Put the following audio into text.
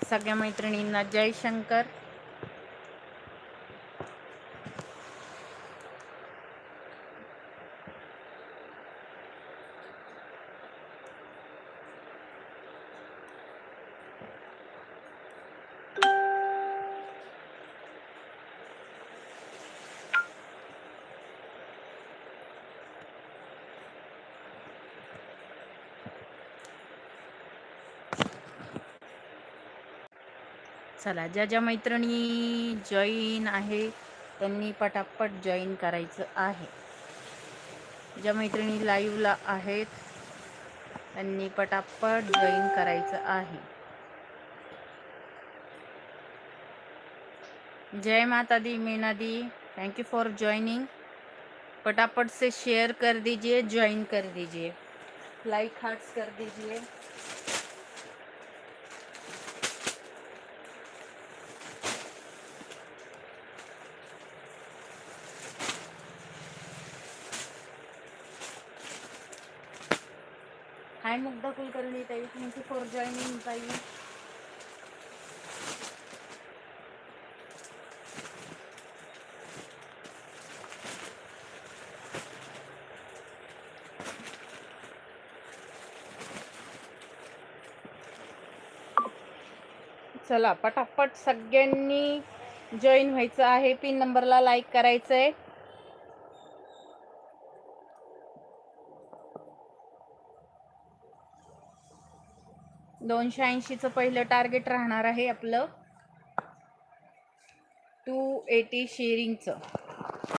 सगळ्या मैत्रिणींना जय शंकर. चला, ज्या ज्या मैत्रिणी जॉईन आहे त्यांनी पटापट जॉईन करायचं आहे. ज्या मैत्रिणी लाईव्हला आहेत त्यांनी पटापट जॉईन करायचं आहे. जय माता दी मीना दी, थैंक यू फॉर ज्वाइनिंग. फटाफट से शेयर कर दीजिए, ज्वाइन कर दीजिए, लाइक हार्ट्स कर दीजिए. हाय मुग्धा कुलकर्णी ताई, थैंक यू फॉर जॉइनिंग ताई. चला पटापट सगळ्यांनी जॉईन व्हायचं आहे. पिन नंबरला लाईक करायचंय. $280चं पहिलं टार्गेट राहणार आहे आपलं 280 शेअरिंगचं.